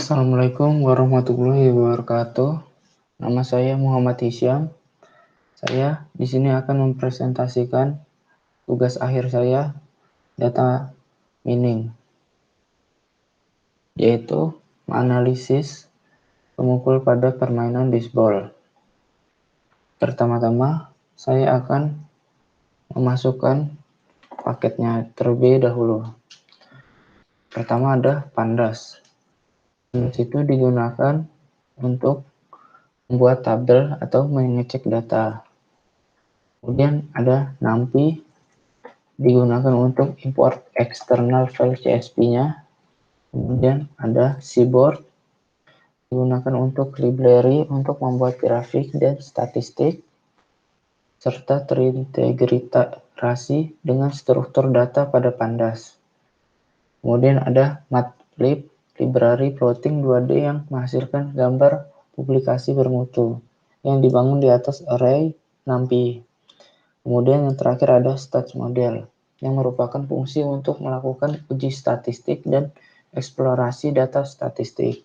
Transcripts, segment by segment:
Assalamualaikum warahmatullahi wabarakatuh. Nama saya Muhammad Hisyam. Saya di sini akan mempresentasikan tugas akhir saya, data mining, yaitu menganalisis pemukul pada permainan bisbol. Pertama-tama, saya akan memasukkan paketnya terlebih dahulu. Pertama ada Pandas. Pandas itu digunakan untuk membuat tabel atau mengecek data. Kemudian ada NumPy, digunakan untuk import eksternal file CSV-nya. Kemudian ada Seaboard, digunakan untuk library untuk membuat grafik dan statistik, serta terintegrasi dengan struktur data pada Pandas. Kemudian ada Matplotlib, library plotting 2D yang menghasilkan gambar publikasi bermutu yang dibangun di atas array NumPy. Kemudian yang terakhir ada Stats Model, yang merupakan fungsi untuk melakukan uji statistik dan eksplorasi data statistik.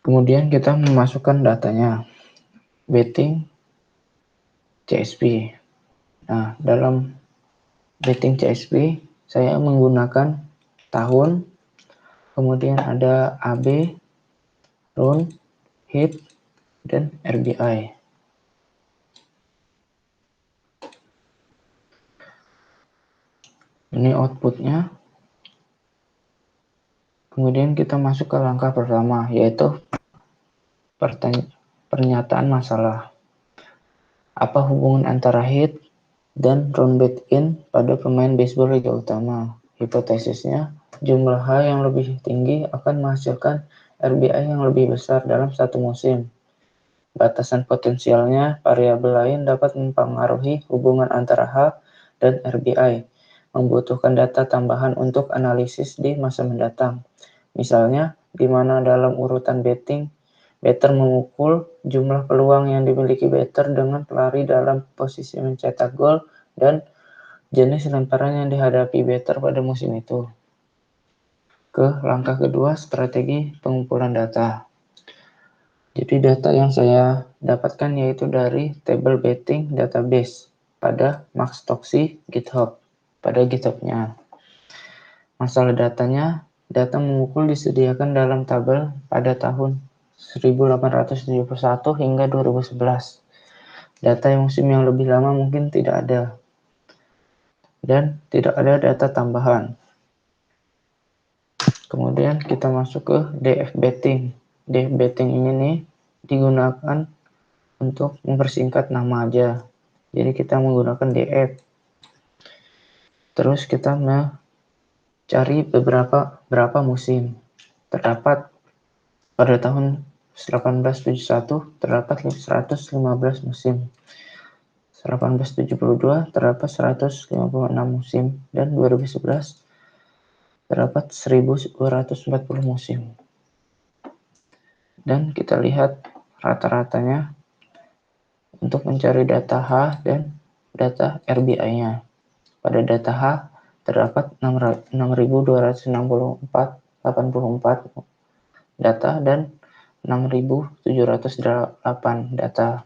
Kemudian kita memasukkan datanya, betting CSV. Nah, dalam betting CSV, saya menggunakan tahun, kemudian ada AB, run, hit, dan RBI. Ini outputnya. Kemudian kita masuk ke langkah pertama, yaitu pernyataan masalah. Apa hubungan antara hit dan run back in pada pemain baseball liga utama? Hipotesisnya, jumlah H yang lebih tinggi akan menghasilkan RBI yang lebih besar dalam satu musim. Batasan potensialnya, variabel lain dapat mempengaruhi hubungan antara H dan RBI. Membutuhkan data tambahan untuk analisis di masa mendatang. Misalnya, di mana dalam urutan batter memukul, jumlah peluang yang dimiliki batter dengan pelari dalam posisi mencetak gol, dan jenis lemparan yang dihadapi batter pada musim itu. Ke langkah kedua, strategi pengumpulan data. Jadi data yang saya dapatkan yaitu dari table betting database pada Maxtoxy GitHub, pada GitHub-nya. Masalah datanya, data memukul disediakan dalam tabel pada tahun 1871 hingga 2011. Data musim yang lebih lama mungkin tidak ada. Dan tidak ada data tambahan. Kemudian kita masuk ke DF betting. DF betting ini nih digunakan untuk mempersingkat nama aja. Jadi kita menggunakan DF. Terus kita mencari beberapa musim. Terdapat pada tahun 1871 terdapat 115 musim. 1872 terdapat 156 musim dan 2011 terdapat 1240 musim. Dan kita lihat rata-ratanya untuk mencari data H dan data RBI-nya. Pada data H terdapat 6.284 data dan 6.708 data.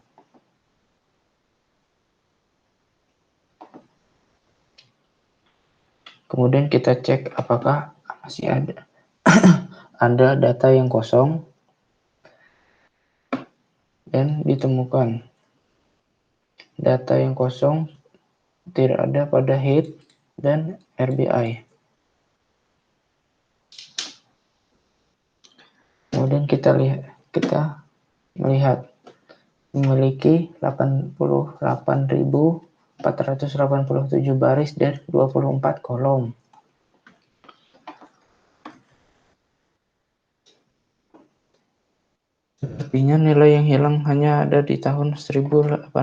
Kemudian kita cek apakah masih ada ada data yang kosong, dan ditemukan data yang kosong tidak ada pada hit dan RBI. Kemudian kita melihat memiliki 88.487 baris dan 24 kolom. Sepertinya nilai yang hilang hanya ada di tahun 1882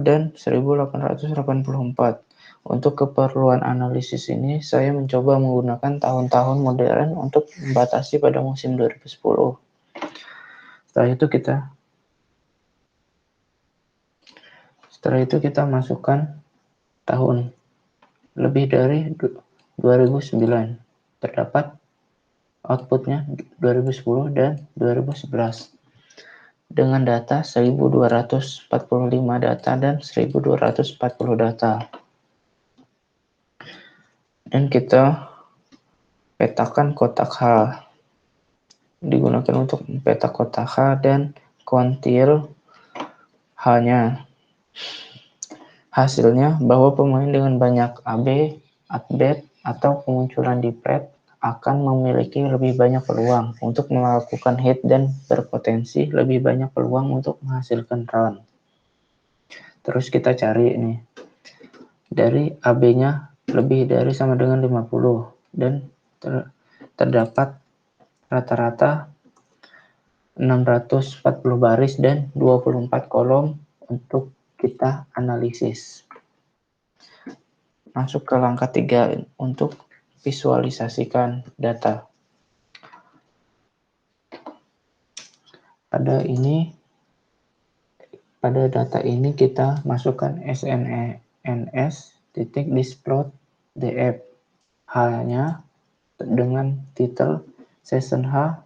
dan 1884. Untuk keperluan analisis ini, saya mencoba menggunakan tahun-tahun modern untuk membatasi pada musim 2010. Setelah itu kita masukkan tahun lebih dari 2009. terdapat outputnya 2010 dan 2011 dengan data 1245 data dan 1240 data. Dan kita petakan kotak H, digunakan untuk peta kotak H dan kuantil H-nya. Hasilnya bahwa pemain dengan banyak AB, update, atau kemunculan di plat akan memiliki lebih banyak peluang untuk melakukan hit dan berpotensi lebih banyak peluang untuk menghasilkan run. Terus kita cari nih, dari AB-nya lebih dari sama dengan 50 dan terdapat rata-rata 640 baris dan 24 kolom untuk kita analisis. Masuk ke langkah 3 untuk visualisasikan data. Pada data ini kita masukkan sns.displot.df H-nya dengan titel session H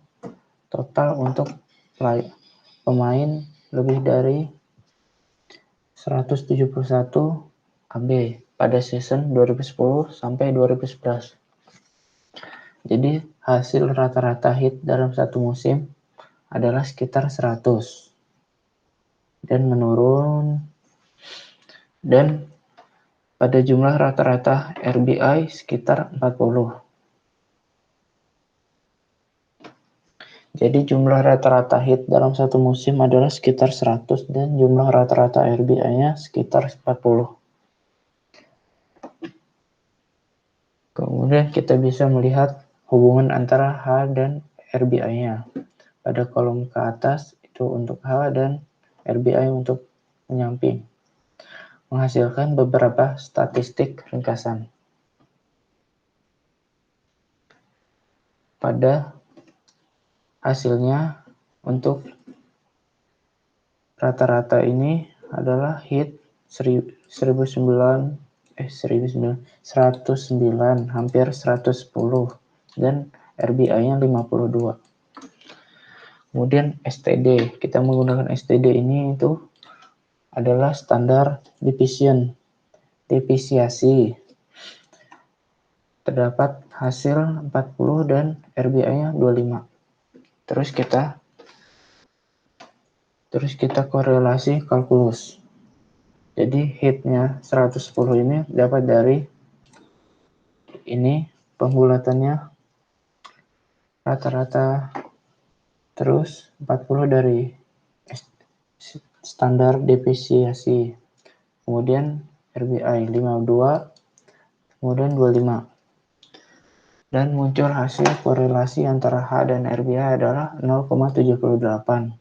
total untuk pemain lebih dari 171 AB pada season 2010 sampai 2011. Jadi hasil rata-rata hit dalam satu musim adalah sekitar 100 dan menurun, dan pada jumlah rata-rata RBI sekitar 40. Jadi jumlah rata-rata hit dalam satu musim adalah sekitar 100 dan jumlah rata-rata RBI-nya sekitar 40. Kemudian kita bisa melihat hubungan antara H dan RBI-nya. Pada kolom ke atas itu untuk H dan RBI untuk penyamping. Menghasilkan beberapa statistik ringkasan. Pada hasilnya untuk rata-rata ini adalah hit 109, hampir 110 dan RBI-nya 52. Kemudian STD, kita menggunakan STD ini itu adalah standar defisiasi. Terdapat hasil 40 dan RBI-nya 25. Terus kita korelasi kalkulus. Jadi hitnya 110 ini dapat dari ini pembulatannya rata-rata, terus 40 dari standar defisiasi, kemudian RBI 52, kemudian 25. Dan muncul hasil korelasi antara H dan RBI adalah 0,78.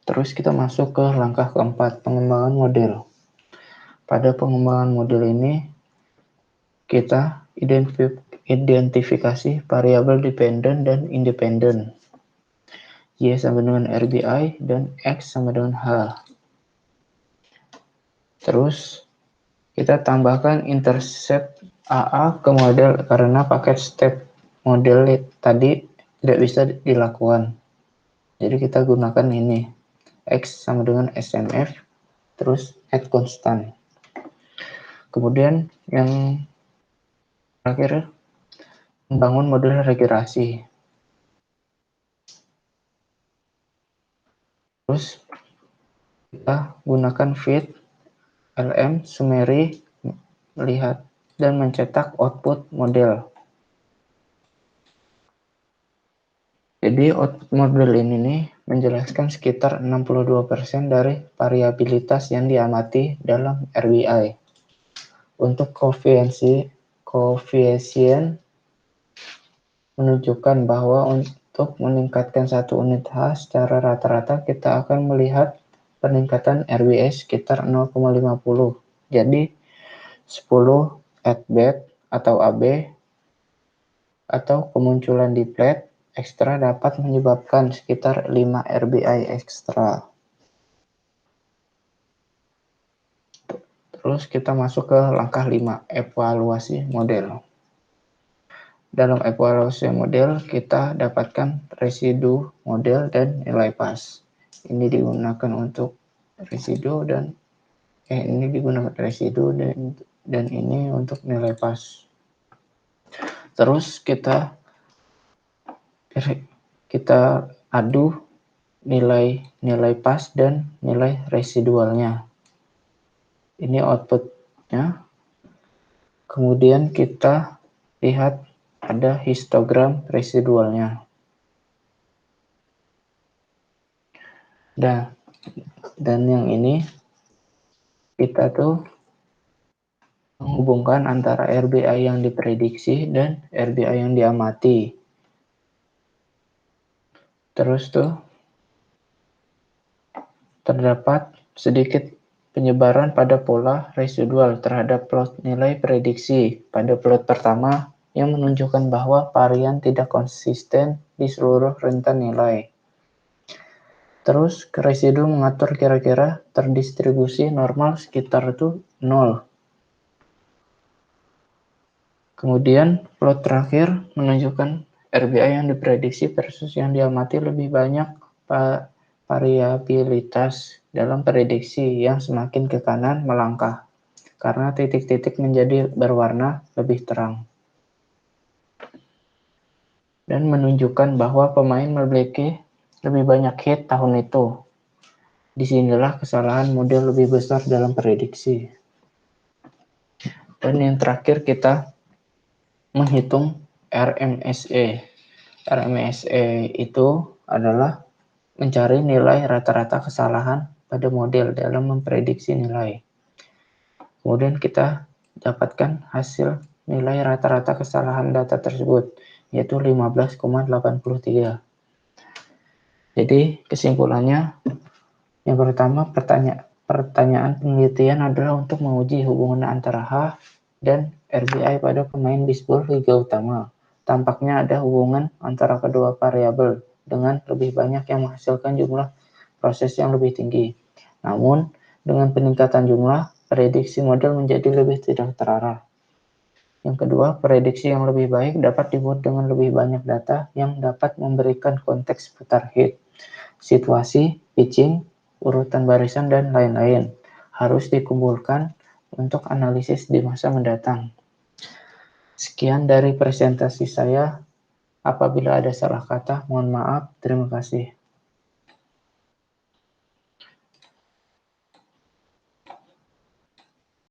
Terus kita masuk ke langkah keempat, pengembangan model. Pada pengembangan model ini, kita identifikasi variabel dependen dan independen. Y sama dengan RBI dan X sama dengan H. Terus kita tambahkan intercept AA ke model karena paket step model tadi tidak bisa dilakukan. Jadi kita gunakan ini. X sama dengan SMF, terus add constant. Kemudian yang terakhir, membangun model regresi. Terus kita gunakan fit LM summary, melihat dan mencetak output model. Jadi output model ini nih menjelaskan sekitar 62% dari variabilitas yang diamati dalam RBI. Untuk koefisien menunjukkan bahwa untuk meningkatkan satu unit H secara rata-rata kita akan melihat peningkatan RBI sekitar 0,50. Jadi 10 at-bat atau AB atau kemunculan di plat ekstra dapat menyebabkan sekitar 5 RBI ekstra. Terus kita masuk ke langkah 5, evaluasi model. Dalam evaluasi model, kita dapatkan residu model dan nilai pas. Ini digunakan untuk residu dan ini digunakan residu dan ini untuk nilai pas. Terus kita adu nilai pas dan nilai residualnya. Ini outputnya. Kemudian kita lihat ada histogram residualnya. Dan yang ini kita tuh menghubungkan antara RBI yang diprediksi dan RBI yang diamati. Terus tuh terdapat sedikit penyebaran pada pola residual terhadap plot nilai prediksi. Pada plot pertama yang menunjukkan bahwa varian tidak konsisten di seluruh rentan nilai. Terus residu mengatur kira-kira terdistribusi normal sekitar itu 0. Kemudian plot terakhir menunjukkan RBI yang diprediksi versus yang diamati lebih banyak variabilitas dalam prediksi yang semakin ke kanan melangkah karena titik-titik menjadi berwarna lebih terang dan menunjukkan bahwa pemain memiliki lebih banyak hit tahun itu. Disinilah kesalahan model lebih besar dalam prediksi. Dan yang terakhir kita menghitung RMSE. RMSE itu adalah mencari nilai rata-rata kesalahan pada model dalam memprediksi nilai. Kemudian kita dapatkan hasil nilai rata-rata kesalahan data tersebut, yaitu 15,83. Jadi kesimpulannya, yang pertama pertanyaan penelitian adalah untuk menguji hubungan antara H dan RBI pada pemain bisbol liga utama. Tampaknya ada hubungan antara kedua variabel dengan lebih banyak yang menghasilkan jumlah proses yang lebih tinggi. Namun, dengan peningkatan jumlah, prediksi model menjadi lebih tidak terarah. Yang kedua, prediksi yang lebih baik dapat dibuat dengan lebih banyak data yang dapat memberikan konteks putar hit, situasi, pitching, urutan barisan, dan lain-lain. Harus dikumpulkan untuk analisis di masa mendatang. Sekian dari presentasi saya. Apabila ada salah kata, mohon maaf. Terima kasih.